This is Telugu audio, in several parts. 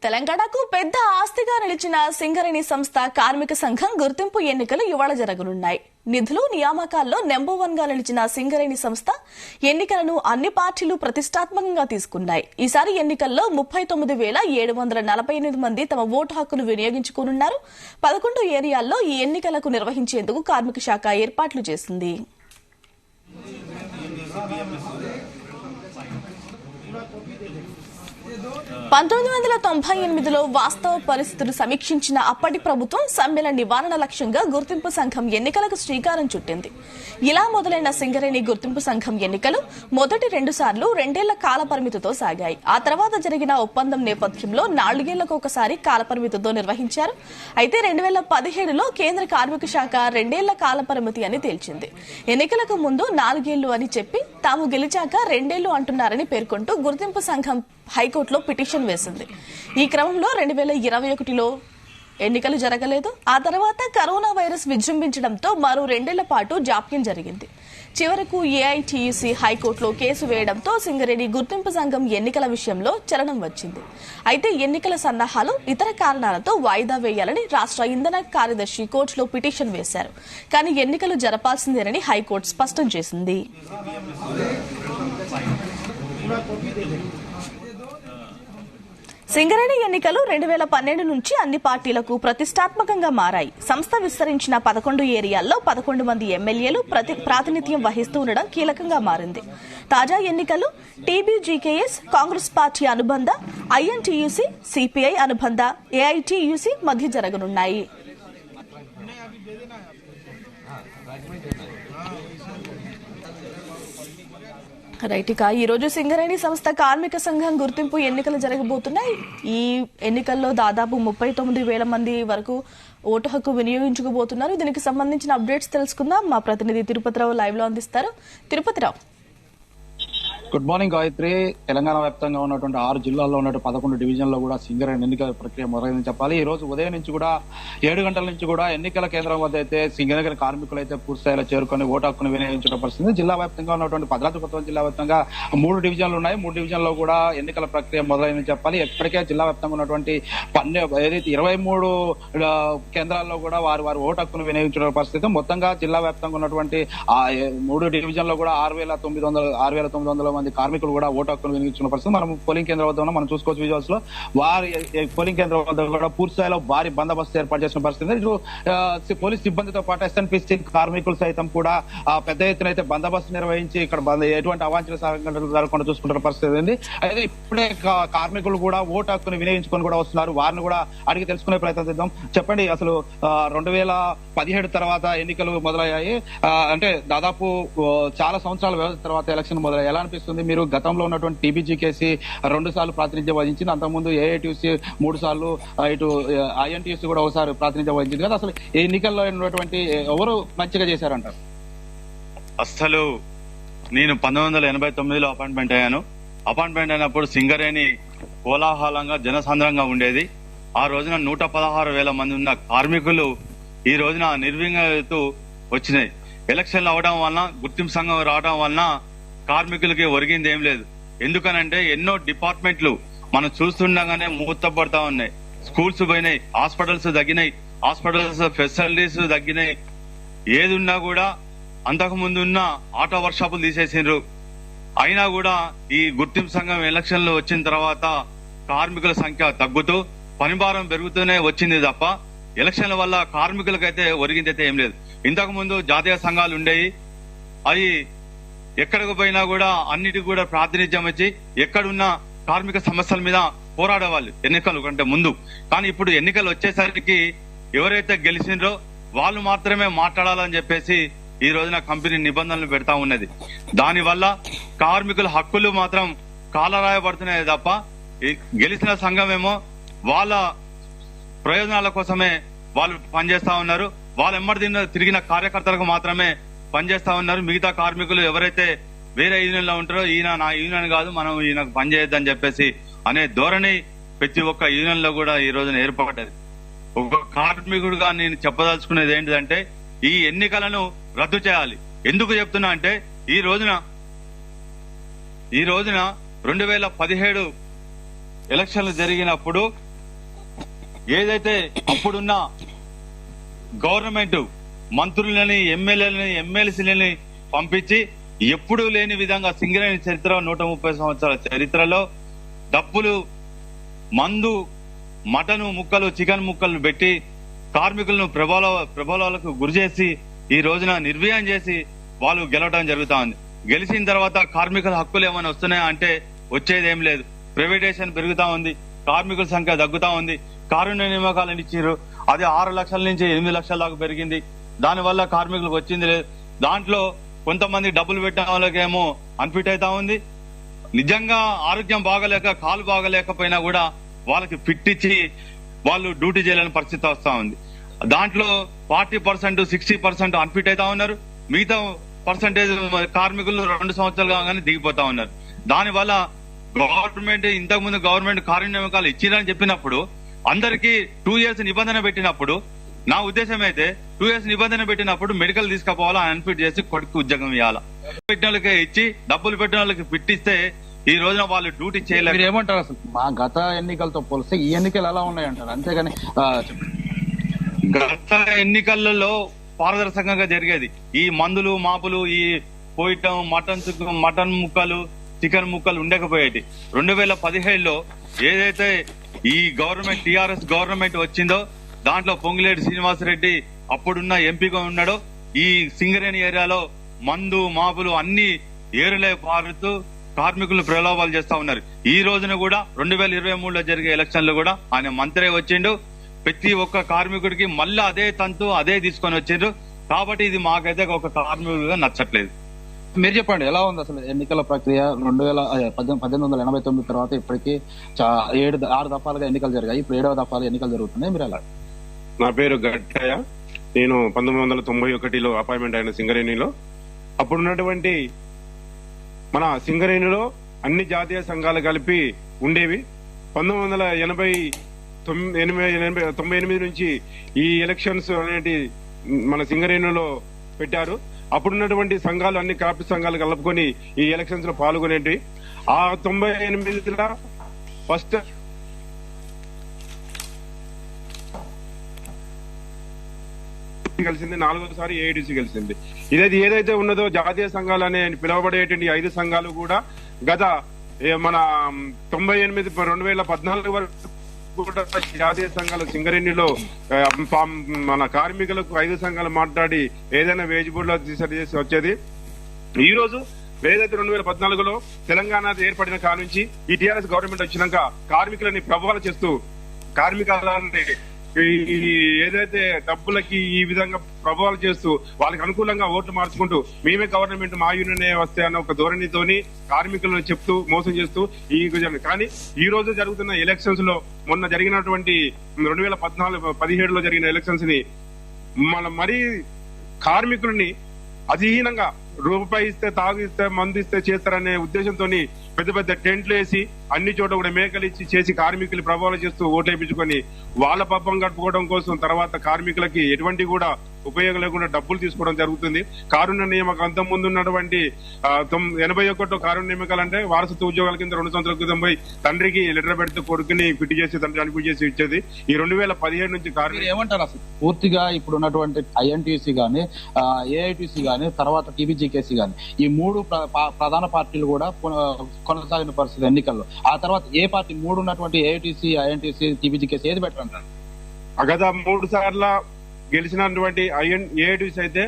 తెలంగాణకు పెద్ద ఆస్తిగా నిలిచిన సింగరేణి సంస్థ కార్మిక సంఘం గుర్తింపు ఎన్నికలు ఇవాళ జరగనున్నాయి. నిధులు నియామకాల్లో నెంబర్ 1 గా నిలిచిన సింగరేణి సంస్థ ఎన్నికలను అన్ని పార్టీలు ప్రతిష్టాత్మకంగా తీసుకున్నాయి. ఈసారి ఎన్నికల్లో 39,748 మంది తమ ఓటు హక్కును వినియోగించుకోనున్నారు. 11 ఏరియాల్లో ఈ ఎన్నికలకు నిర్వహించేందుకు కార్మిక శాఖ ఏర్పాట్లు చేసింది. 1998లో వాస్తవ పరిస్థితులు సమీక్షించిన అప్పటి ప్రభుత్వం సమ్మెల నివారణ లక్ష్యంగా గుర్తింపు సంఘం ఎన్నికలకు శ్రీకారం చుట్టింది. ఇలా మొదలైన సింగరేణి గుర్తింపు సంఘం ఎన్నికలు మొదటి 2 సార్లు 2 ఏళ్ల కాల పరిమితితో సాగాయి. ఆ తర్వాత జరిగిన ఒప్పందం నేపథ్యంలో 4 ఏళ్లకు ఒకసారి కాలపరిమితితో నిర్వహించారు. అయితే 2017లో కేంద్ర కార్మిక శాఖ 2 ఏళ్ల కాల పరిమితి అని తేల్చింది. ఎన్నికలకు ముందు 4 ఏళ్లు అని చెప్పి తాము గెలిచాక 2 ఏళ్లు అంటున్నారని పేర్కొంటూ గుర్తింపు సంఘం హైకోర్టులో పిటిషన్ వేసింది. ఈ క్రమంలో 2021లో ఎన్నికలు జరగలేదు. ఆ తర్వాత కరోనా వైరస్ విజృంభించడంతో మరో 2 ఏళ్ల పాటు జాప్యం జరిగింది. చివరకు ఏఐటీయూసీ హైకోర్టులో కేసు వేయడంతో సింగరేణి గుర్తింపు సంఘం ఎన్నికల విషయంలో చలనం వచ్చింది. అయితే ఎన్నికల సన్నాహాలు ఇతర కారణాలతో వాయిదా వేయాలని రాష్ట్ర ఇంధన కార్యదర్శి కోర్టులో పిటిషన్ వేశారు. కానీ ఎన్నికలు జరపాల్సిందేనని హైకోర్టు స్పష్టం చేసింది. సింగరేణి ఎన్నికలు 2012 నుంచి అన్ని పార్టీలకు ప్రతిష్టాత్మకంగా మారాయి. సంస్థ విస్తరించిన 11 ఏరియాల్లో 11 మంది ఎమ్మెల్యేలు ప్రాతినిధ్యం వహిస్తూ ఉండడం కీలకంగా మారింది. తాజా ఎన్నికలు టీబీజీకేఎస్, కాంగ్రెస్ పార్టీ అనుబంధ ఐఎన్టీయూసీ, సిపిఐ అనుబంధ ఏఐటీయూసీ మధ్య జరగనున్నాయి. రైట్, ఇక ఈ రోజు సింగరేణి సంస్థ కార్మిక సంఘం గుర్తింపు ఎన్నికలు జరగబోతున్నాయి. ఈ ఎన్నికల్లో దాదాపు 39,000 మంది వరకు ఓటు హక్కు వినియోగించుకోబోతున్నారు. దీనికి సంబంధించిన అప్డేట్స్ తెలుసుకుందాం. మా ప్రతినిధి తిరుపతిరావు లైవ్ లో అందిస్తారు. Tirupatirao, good morning Gayatri. తెలంగాణ వ్యాప్తంగా ఉన్నటువంటి 6 జిల్లాల్లో ఉన్నటువంటి 11 డివిజన్లో కూడా సింగరేణి ఎన్నికల ప్రక్రియ మొదలైందని చెప్పాలి. ఈ రోజు ఉదయం నుంచి కూడా 7 గంటల నుంచి కూడా ఎన్నికల కేంద్రం వద్ద అయితే సింగరేణి కార్మికులు అయితే పూర్తి స్థాయిలో చేరుకొని ఓటు హక్కును వినియోగించడం పరిస్థితి. జిల్లా వ్యాప్తంగా ఉన్నటువంటి భద్రాద్రి కొత్తగూడెం జిల్లా వ్యాప్తంగా 3 డివిజన్లు ఉన్నాయి. 3 డివిజన్లో కూడా ఎన్నికల ప్రక్రియ మొదలైందని చెప్పాలి. ఎప్పటికే జిల్లా వ్యాప్తంగా ఉన్నటువంటి 23 కేంద్రాల్లో కూడా వారి ఓటు హక్కును వినియోగించడం పరిస్థితి. మొత్తంగా జిల్లా వ్యాప్తంగా ఉన్నటువంటి 3 డివిజన్లో కూడా 6,900 మంది కార్మికులు కూడా ఓటు హక్కును వినియోగించుకున్న పరిస్థితి. మనం పోలింగ్ కేంద్రం వద్ద మనం చూసుకోవచ్చు. విజువల్స్ లో వారి పోలింగ్ కేంద్రం వద్ద కూడా పూర్తి స్థాయిలో భారీ బందోబస్తు ఏర్పాటు చేసిన పరిస్థితి. ఇటు పోలీస్ సిబ్బందితో పాటు ఎస్ఎన్పిసి కార్మికులు సైతం కూడా పెద్ద ఎత్తున అయితే బందోబస్తు నిర్వహించి ఇక్కడ ఎటువంటి అవాంఛనీయ సంఘటనలు జరగకుండా చూసుకుంటున్న పరిస్థితి ఉంది. అయితే ఇప్పుడే కార్మికులు కూడా ఓటు హక్కును వినియోగించుకొని కూడా వస్తున్నారు. వారిని కూడా అడిగి తెలుసుకునే ప్రయత్నం చేద్దాం. చెప్పండి, అసలు 2017 తర్వాత ఎన్నికలు మొదలయ్యాయి. అంటే దాదాపు చాలా సంవత్సరాల వ్యవధి తర్వాత ఎలక్షన్ మొదలయ్యాయి. ఎలా అనిపిస్తుంది? మీరు గతంలో ఉన్నటువంటి టీబీజీకేసీ 2 సార్లు ప్రాతినిధ్యం వహించింది. అంతకుముందు ఏఐటీయూసీ 3 సార్లు, ఇటు ఐఎన్టీయూసీ కూడా ఒకసారి ప్రాతినిధ్యం వహించింది కదా. అసలు ఈ ఎన్నికల్లో ఉన్నటువంటి ఎవరు మంచిగా చేశారంటారు? అసలు నేను 1989లో అపాయింట్మెంట్ అయ్యాను. అపాయింట్మెంట్ అయినప్పుడు సింగరేణి కోలాహలంగా జనసాంద్రంగా ఉండేది. ఆ రోజున 116,000 మంది ఉన్న కార్మికులు ఈ రోజున నిర్వింగతూ వచ్చినాయి. ఎలక్షన్లు అవడం వలన, గుర్తింపు సంఘం రావడం వలన కార్మికులకి ఒరిగింది ఏం లేదు. ఎందుకనంటే ఎన్నో డిపార్ట్మెంట్లు మనం చూస్తుండగానే మూతపడతా ఉన్నాయి. స్కూల్స్ పోయినాయి, హాస్పిటల్స్ తగ్గినాయి, హాస్పిటల్స్ ఫెసిలిటీస్ తగ్గినాయి. ఏది ఉన్నా కూడా అంతకు ముందు ఉన్న ఆటో వర్క్ షాపులు తీసేసిండ్రు. అయినా కూడా ఈ గుర్తింపు సంఘం ఎలక్షన్లు వచ్చిన తర్వాత కార్మికుల సంఖ్య తగ్గుతూ పనిభారం పెరుగుతూనే వచ్చింది తప్ప ఎలక్షన్ల వల్ల కార్మికులకైతే ఒరిగింది అయితే ఏం లేదు. ఇంతకు ముందు జాతీయ సంఘాలు ఉండేవి. అవి ఎక్కడికి పోయినా కూడా అన్నిటికీ కూడా ప్రాతినిధ్యం వచ్చి ఎక్కడున్న కార్మిక సమస్యల మీద పోరాడేవాళ్ళు ఎన్నికలు కంటే ముందు. కానీ ఇప్పుడు ఎన్నికలు వచ్చేసరికి ఎవరైతే గెలిచిండ్రో వాళ్ళు మాత్రమే మాట్లాడాలని చెప్పేసి ఈ రోజున కంపెనీ నిబంధనలు పెడతా ఉన్నది. దానివల్ల కార్మికుల హక్కులు మాత్రం కాలరాయబడుతున్నాయి తప్ప గెలిచిన సంఘమేమో వాళ్ళ ప్రయోజనాల కోసమే వాళ్ళు పనిచేస్తా ఉన్నారు. వాళ్ళ ఎమ్మడి తిరిగిన కార్యకర్తలకు మాత్రమే పనిచేస్తా ఉన్నారు. మిగతా కార్మికులు ఎవరైతే వేరే యూనియన్ లో ఉంటారో ఈయన నా యూనియన్ కాదు, మనం ఈయనకు పనిచేయొద్దని చెప్పేసి అనే ధోరణి ప్రతి ఒక్క యూనియన్ లో కూడా ఈ రోజున ఏర్పడ్డది. ఒక కార్మికుడుగా నేను చెప్పదలుచుకునేది ఏంటిదంటే ఈ ఎన్నికలను రద్దు చేయాలి. ఎందుకు చెప్తున్నా అంటే ఈ రోజున 2017 ఎలక్షన్లు జరిగినప్పుడు ఏదైతే అప్పుడున్న గవర్నమెంట్ మంత్రులని ఎమ్మెల్సీలని పంపించి ఎప్పుడూ లేని విధంగా సింగరేణి చరిత్ర 130 సంవత్సరాల చరిత్రలో డబ్బులు, మందు, మటన్ ముక్కలు, చికెన్ ముక్కలు పెట్టి కార్మికులను ప్రబలాలకు గురి చేసి ఈ రోజున నిర్వీర్యం చేసి వాళ్ళు గెలవడం జరుగుతా ఉంది. గెలిచిన తర్వాత కార్మికుల హక్కులు ఏమైనా వస్తున్నాయా అంటే వచ్చేదేం లేదు. ప్రైవేటైజేషన్ పెరుగుతా ఉంది, కార్మికుల సంఖ్య తగ్గుతా ఉంది. కారుణ్య నియామకాలను ఇచ్చారు, అది 6 లక్షల నుంచి 8 లక్షల దాకా పెరిగింది. దానివల్ల కార్మికులకు వచ్చింది లేదు. దాంట్లో కొంతమంది డబ్బులు పెట్టిన వాళ్ళకేమో అన్ఫిట్ అవుతా ఉంది. నిజంగా ఆరోగ్యం బాగలేక, కాలు బాగలేకపోయినా కూడా వాళ్ళకి ఫిట్ ఇచ్చి వాళ్ళు డ్యూటీ చేయలేని పరిస్థితి వస్తా ఉంది. దాంట్లో 40%, 60% అన్ఫిట్ అవుతా ఉన్నారు. మిగతా పర్సంటేజ్ కార్మికులు 2 సంవత్సరాలు కాగానే దిగిపోతా ఉన్నారు. దానివల్ల గవర్నమెంట్ ఇంతకుముందు గవర్నమెంట్ కార్యనియామకాలు ఇచ్చిరని చెప్పినప్పుడు అందరికీ 2 years నిబంధన పెట్టినప్పుడు, నా ఉద్దేశం అయితే 2 years నిబంధన పెట్టినప్పుడు మెడికల్ తీసుకుపోవాలా, అన్ఫిట్ చేసి కొడుకు ఉద్యోగం ఇవ్వాలా. పెట్టిన వాళ్ళకే ఇచ్చి డబ్బులు పెట్టిన వాళ్ళకి పెట్టిస్తే ఈ రోజున వాళ్ళు డ్యూటీ చేయలేరు. మీరు ఏమంటారు అసలు? మా గత ఎన్నికలతో పోలిస్తే ఈ ఎన్నికలు ఎలా ఉన్నాయంటారు? అంతేగాని గత ఎన్నికలలో పారదర్శకంగా జరిగేది. ఈ మందులు, మాపులు, ఈ పోయటం, మటన్ ముక్కలు, చికెన్ ముక్కలు ఉండకపోయేటి. 2017లో ఏదైతే ఈ గవర్నమెంట్ టిఆర్ఎస్ గవర్నమెంట్ వచ్చిందో దాంట్లో పొంగులేటి శ్రీనివాసరెడ్డి అప్పుడున్న ఎంపీగా ఉన్నాడో ఈ సింగరేణి ఏరియాలో మందు, మాపులు అన్ని ఏరులే పారుతూ కార్మికులు ప్రలోభాలు చేస్తా ఉన్నారు. ఈ రోజున కూడా 2023లో జరిగే ఎలక్షన్ లో కూడా ఆయన మంత్రే వచ్చిండు. ప్రతి ఒక్క కార్మికుడికి మళ్ళీ అదే తంతు అదే తీసుకొని వచ్చిండ్రు. కాబట్టి ఇది మాకైతే ఒక కార్మికుడిగా నచ్చట్లేదు. మీరు చెప్పండి, ఎలా ఉంది అసలు ఎన్నికల ప్రక్రియ? 1889 తర్వాత ఇప్పటికీ 6 దఫాలుగా ఎన్నికలు జరిగాయి. ఇప్పుడు 7వ దఫాలు ఎన్నికలు జరుగుతున్నాయి. మీరు ఎలా? నా పేరు గట్టయ్య. నేను 1991లో అపాయింట్మెంట్ అయిన సింగరేణిలో. అప్పుడున్నటువంటి మన సింగరేణిలో అన్ని జాతీయ సంఘాలు కలిపి ఉండేవి. 1998 నుంచి ఈ ఎలక్షన్స్ అనేటి మన సింగరేణిలో పెట్టారు. అప్పుడున్నటువంటి సంఘాలు అన్ని కాపీ సంఘాలు కలుపుకొని ఈ ఎలక్షన్స్ లో పాల్గొనేవి. ఆ 98లో ఫస్ట్ కలిసింది, 4వసారి ఏఐటీసీ కలిసింది. ఏదైతే ఉన్నదో జాతీయ సంఘాలు అనే పిలువబడేటువంటి 5 సంఘాలు కూడా గత మన 98 2014 వరకు కూడా జాతీయ సంఘాలు సింగరేణిలో మన కార్మికులకు 5 సంఘాలు మాట్లాడి ఏదైనా వేజ్ బోర్డులో సరి చేసి వచ్చేది. ఈ రోజు ఏదైతే 2014లో తెలంగాణ ఏర్పడిన కాడ నుంచి ఈ టీఆర్ఎస్ గవర్నమెంట్ వచ్చినాక కార్మికులని ప్రభావాలు చేస్తూ కార్మికులని ఏదైతే డబ్బులకి ఈ విధంగా ప్రభావాలు చేస్తూ వాళ్ళకి అనుకూలంగా ఓట్లు మార్చుకుంటూ మేమే గవర్నమెంట్ మా యూనియన్ వస్తే అన్న ఒక ధోరణితోని కార్మికులను చెప్తూ మోసం చేస్తూ కానీ ఈ రోజు జరుగుతున్న ఎలక్షన్స్ లో మొన్న జరిగినటువంటి 2017లో జరిగిన ఎలక్షన్స్ ని మరీ కార్మికులని అధీనంగా రూపాయి ఇస్తే, తాగిస్తే, మందు ఇస్తే చేస్తారనే ఉద్దేశంతో పెద్ద పెద్ద టెంట్లు వేసి అన్ని చోట కూడా మేకలు ఇచ్చి చేసి కార్మికులు ప్రభావాలు చేస్తూ ఓట్లేపించుకొని వాళ్ళ పబ్బం గడుపుకోవడం కోసం తర్వాత కార్మికులకి ఎటువంటి కూడా ఉపయోగం లేకుండా డబ్బులు తీసుకోవడం జరుగుతుంది. కారుణ్య నియామకం అంత ముందు ఉన్నటువంటి 81 కారుణ్య నియామకాలు అంటే వారసత్వ ఉద్యోగాల కింద 2 సంవత్సరాల క్రితం పోయి తండ్రికి లెటర్ పెడితే కొడుకుని ఫిట్ చేసి తండ్రి అనిపి చేసి ఇచ్చేది. ఈ 2017 నుంచి ఏమంటారు అసలు? పూర్తిగా ఇప్పుడు ఉన్నటువంటి ఐఎన్టీసీ గానీ, ఏఐటీసీ గానీ, తర్వాత టీబీజీకేసీ గానీ, ఈ 3 ప్రధాన పార్టీలు కూడా కొనసాగిన పరిస్థితి ఎన్నికల్లో. ఆ తర్వాత ఏ పార్టీ 3 ఉన్నటువంటి ఏఐటీసీ, ఐఎన్టీసీ, టీబీజీకేసీ ఏది బెటర్ అంటారు? గత 3 సార్లు గెలిచినటువంటి ఏఐటీసీ అయితే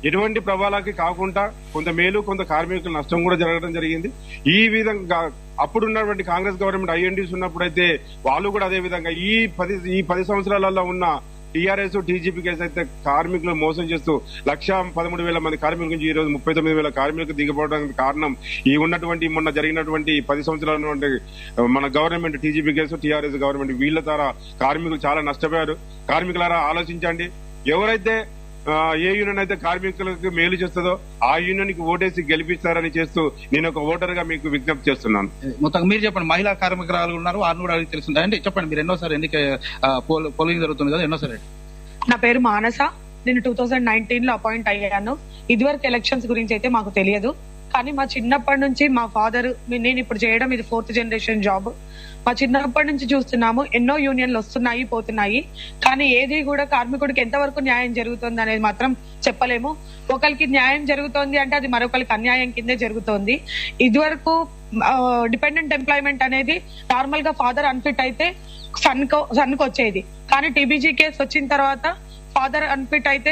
ఎటువంటి ప్రభావాలకి కాకుండా కొంత మేలు కొంత కార్మికుల నష్టం కూడా జరగడం జరిగింది. ఈ విధంగా అప్పుడున్నటువంటి కాంగ్రెస్ గవర్నమెంట్ ఐఎన్టీసీ ఉన్నప్పుడైతే వాళ్ళు కూడా అదే విధంగా ఈ 10 సంవత్సరాలలో ఉన్న టీఆర్ఎస్ టీజీపీ కేసు అయితే కార్మికులు మోసం చేస్తూ 1,13,000 మంది కార్మికుల నుంచి ఈ రోజు 39,000 కార్మికులకు దిగిపోవడానికి కారణం ఈ ఉన్నటువంటి మొన్న జరిగినటువంటి 10 సంవత్సరాల మన government TGP case, TRS government వీళ్ల ద్వారా కార్మికులు చాలా నష్టపోయారు. కార్మికులారా ఆలోచించండి. ఎవరైతే ఏ యూనియన్ అయితే కార్మికులకు మేలు చేస్తుందో ఆ యూనియన్ కి ఓటేసి గెలిపిస్తారని చేస్తూ నేను ఒక ఓటర్ గా మీకు విజ్ఞప్తి చేస్తున్నాను. మొత్తం మీరు చెప్పండి, మహిళా కార్మికురాలు ఉన్నారు, వారిని కూడా అడిగి తెలుస్తుంది అంటే చెప్పండి. మీరు ఎన్నోసారి ఎన్నిక పోలింగ్ జరుగుతుంది కదా, ఎన్నోసారి? నా పేరు మానస. నేను 2019లో అపాయింట్ అయ్యాను. ఇదివరకు ఎలక్షన్స్ గురించి అయితే మాకు తెలియదు. కానీ మా చిన్నప్పటి నుంచి మా ఫాదర్, నేను ఇప్పుడు చేయడం ఇది 4th జనరేషన్ జాబ్. మా చిన్నప్పటి నుంచి చూస్తున్నాము, ఎన్నో యూనియన్లు వస్తున్నాయి పోతున్నాయి, కానీ ఏది కూడా కార్మికుడికి ఎంతవరకు న్యాయం జరుగుతుంది అనేది మాత్రం చెప్పలేము. ఒకరికి న్యాయం జరుగుతోంది అంటే అది మరొకరికి అన్యాయం కిందే జరుగుతోంది. ఇదివరకు డిపెండెంట్ ఎంప్లాయ్మెంట్ అనేది నార్మల్ గా ఫాదర్ అన్ఫిట్ అయితే సన్ కు వచ్చేది, కానీ టీబీజీ కేసు వచ్చిన తర్వాత ఫాదర్ అన్ఫిట్ అయితే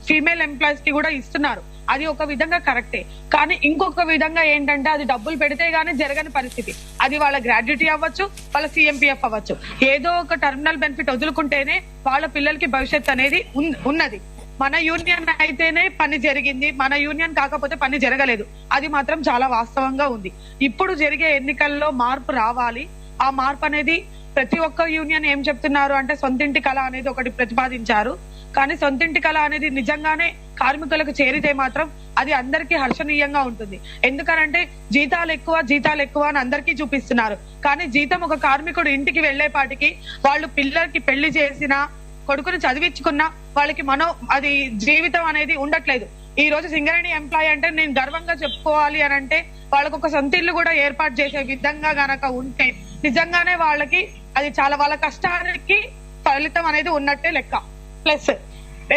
ఫీమేల్ ఎంప్లాయీస్ కి కూడా ఇస్తున్నారు. అది ఒక విధంగా కరెక్టే, కానీ ఇంకొక విధంగా ఏంటంటే అది డబ్బులు పెడితే గానీ జరగని పరిస్థితి. అది వాళ్ళ గ్రాడ్యుటీ అవ్వచ్చు, వాళ్ళ సిఎంపీఎఫ్ అవ్వచ్చు, ఏదో ఒక టర్మినల్ బెనిఫిట్ వదులుకుంటేనే వాళ్ళ పిల్లలకి భవిష్యత్ అనేది ఉన్నది. మన యూనియన్ అయితేనే పని జరిగింది, మన యూనియన్ కాకపోతే పని జరగలేదు. అది మాత్రం చాలా వాస్తవంగా ఉంది. ఇప్పుడు జరిగే ఎన్నికల్లో మార్పు రావాలి. ఆ మార్పు అనేది ప్రతి ఒక్క యూనియన్ ఏం చెప్తున్నారు అంటే సొంతింటి కళ అనేది ఒకటి ప్రతిపాదించారు, కానీ సొంతింటి కళ అనేది నిజంగానే కార్మికులకు చేరితే మాత్రం అది అందరికీ హర్షణీయంగా ఉంటుంది. ఎందుకనంటే జీతాలు ఎక్కువ అని అందరికీ చూపిస్తున్నారు, కానీ జీతం ఒక కార్మికుడు ఇంటికి వెళ్లేపాటికి వాళ్ళు పిల్లలకి పెళ్లి చేసినా కొడుకుని చదివించుకున్నా వాళ్ళకి అది జీవితం అనేది ఉండట్లేదు. ఈ రోజు సింగరేణి ఎంప్లాయీ అంటే నేను గర్వంగా చెప్పుకోవాలి అని అంటే వాళ్ళకు ఒక సొంత ఇల్లు కూడా ఏర్పాటు చేసే విధంగా గనక ఉంటే నిజంగానే వాళ్ళకి అది చాలా వాళ్ళ కష్టానికి ఫలితం అనేది ఉన్నట్టే లెక్క. ప్లస్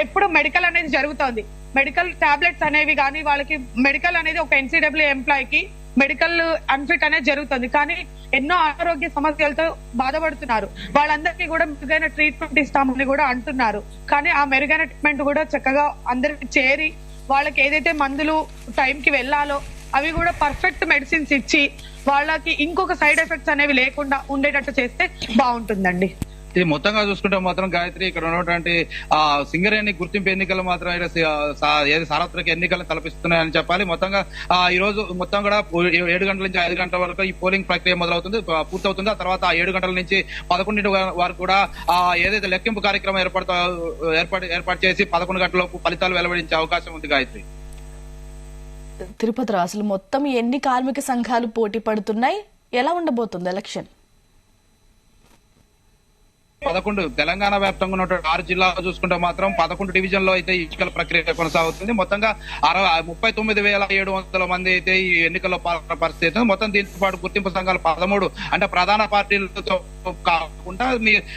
ఎప్పుడు మెడికల్ అనేది జరుగుతోంది, మెడికల్ టాబ్లెట్స్ అనేవి కానీ వాళ్ళకి మెడికల్ అనేది ఒక ఎన్సీడబ్ల్యూ ఎంప్లాయీకి మెడికల్ అన్ఫిట్ అనేది జరుగుతుంది, కానీ ఎన్నో అనారోగ్య సమస్యలతో బాధపడుతున్నారు. వాళ్ళందరికీ కూడా మెరుగైన ట్రీట్మెంట్ ఇస్తామని కూడా అంటున్నారు, కానీ ఆ మెరుగైన ట్రీట్మెంట్ కూడా చక్కగా అందరికి చేరి వాళ్ళకి ఏదైతే మందులు టైంకి వెళ్లాలో అవి కూడా పర్ఫెక్ట్ మెడిసిన్స్ ఇచ్చి వాళ్ళకి ఇంకొక సైడ్ ఎఫెక్ట్స్ అనేవి లేకుండా ఉండేటట్టు చేస్తే బాగుంటుందండి. ఇది మొత్తంగా చూసుకుంటే మాత్రం గాయత్రి, ఇక్కడ ఉన్నటువంటి సింగరేణి గుర్తింపు ఎన్నికలు మాత్రం ఏది సార్వత్రిక ఎన్నికలను తలపిస్తున్నాయని చెప్పాలి. మొత్తంగా ఈ రోజు మొత్తం కూడా 7 గంటల నుంచి 5 గంటల వరకు ఈ పోలింగ్ ప్రక్రియ మొదలవుతుంది, పూర్తవుతుంది. ఆ తర్వాత 7 గంటల నుంచి 11 వరకు కూడా ఏదైతే లెక్కింపు కార్యక్రమం ఏర్పాటు చేసి 11 గంటలలోపు ఫలితాలు వెలువడించే అవకాశం ఉంది. గాయత్రి, తిరుపతిలో అసలు మొత్తం ఎన్ని కార్మిక సంఘాలు పోటీ పడుతున్నాయి, ఎలా ఉండబోతుంది ఎలక్షన్? 11 తెలంగాణ వ్యాప్తంగా ఉన్నటువంటి 6 జిల్లాలో చూసుకుంటే మాత్రం 11 డివిజన్లో అయితే ఎన్నికల ప్రక్రియ కొనసాగుతుంది. మొత్తంగా 39,700 మంది అయితే ఈ ఎన్నికల్లో పాల్గొన్న పరిస్థితి. మొత్తం దీంతో పాటు గుర్తింపు సంఘాలు 13 అంటే ప్రధాన పార్టీలతో కాకుండా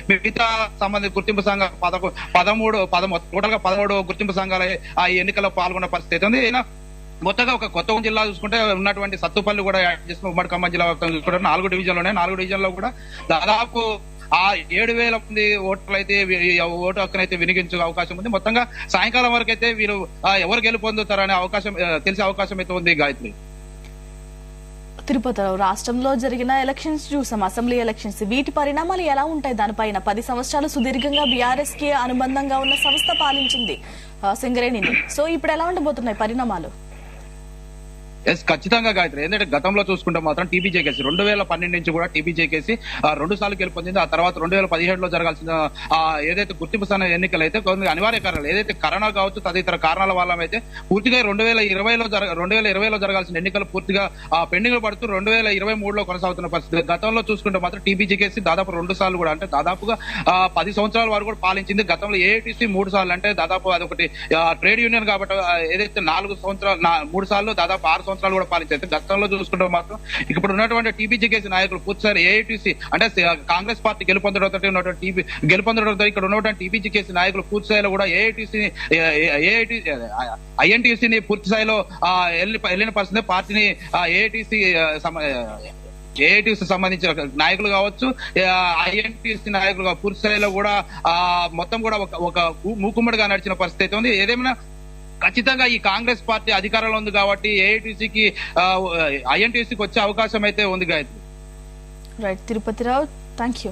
మిగతా సంబంధిత గుర్తింపు సంఘాలు 13 టోటల్ గా 13 గుర్తింపు సంఘాలు ఈ ఎన్నికల్లో పాల్గొన్న పరిస్థితి ఉంది. మొత్తంగా ఒక కొత్త జిల్లా చూసుకుంటే ఉన్నటువంటి సత్తుపల్లి కూడా యాడ్ చేసుకుని ఉమ్మడి ఖమ్మం జిల్లా వ్యాప్తంగా చూసుకుంటే 4 డివిజన్లు ఉన్నాయి. 4 డివిజన్లో కూడా దాదాపు 7,000 మంది ఓట్లు అయితే ఓటు హక్కునైతే వినియోగించే అవకాశం ఉంది. మొత్తంగా సాయంకాలం వరకు అయితే వీరు ఎవరు గెలుపొందుతారనే అవకాశం తెలిసే అవకాశం అయితే ఉంది. గాయత్రి, తిరుపతిలో రాష్ట్రంలో జరిగిన ఎలక్షన్స్ చూసాం, అసెంబ్లీ ఎలక్షన్స్, వీటి పరిణామాలు ఎలా ఉంటాయి? దానిపైన 10 సంవత్సరాలు సుదీర్ఘంగా బీఆర్ఎస్ కి అనుబంధంగా ఉన్న సంస్థ పాలించింది సింగరేణిని. సో ఇప్పుడు ఎలా ఉండబోతున్నాయి పరిణామాలు? ఖచ్చితంగా గాయత్రి, ఎందుకంటే గతంలో చూసుకుంటే మాత్రం టీబీజే కేసు 2012 నుంచి కూడా టీబీజే కేసు 2 సార్లు గెలుపొందింది. ఆ తర్వాత 2017లో జరగాల్సిన ఏదైతే గుర్తింపు స్థానం ఎన్నికలు అయితే కొన్ని అనివార్య కారణాలు ఏదైతే కరోనా కావచ్చు తదితర కారణాల వల్ల అయితే పూర్తిగా 2020లో జరగాల్సిన ఎన్నికలు పూర్తిగా పెండింగ్ పడుతూ 2023లో కొనసాగుతున్న పరిస్థితి. గతంలో చూసుకుంటే మాత్రం టీబీజే కేసు దాదాపు 2 సార్లు కూడా అంటే దాదాపుగా 10 సంవత్సరాల వరకు కూడా పాలించింది. గతంలో ఏఐటీసీ 3 సార్లు అంటే దాదాపు అదొకటి ట్రేడ్ యూనియన్ కాబట్టి ఏదైతే 4 సంవత్సరాలు 3 సార్లు దాదాపు 6 సంవత్సరాలు కూడా పాలించారు. గతంలో చూసుకుంటే మాత్రం ఇప్పుడు ఉన్నటువంటి టీబీజీ కేసు నాయకులు పూర్తిసారి ఏఐటీసీ అంటే కాంగ్రెస్ పార్టీ గెలుపొందడంతో ఇక్కడ ఉన్నటువంటి టీబీజీ కేసు నాయకులు పూర్తి స్థాయిలో కూడా ఐఎన్టీసీని పూర్తి స్థాయిలో వెళ్ళిన పరిస్థితి. పార్టీని ఏఐటీసీ సంబంధించిన నాయకులు కావచ్చు, ఐఎన్టీసీ నాయకులు పూర్తి స్థాయిలో కూడా మొత్తం కూడా ఒక మూకుమ్మడిగా నడిచిన పరిస్థితి ఉంది. ఏదేమైనా ఖచ్చితంగా ఈ కాంగ్రెస్ పార్టీ అధికారంలో ఉంది కాబట్టి ఏఐటీసీకి ఐఎన్టీసీకి వచ్చే అవకాశం అయితే ఉంది. Gayatri, right. Tirupatirao, thank you.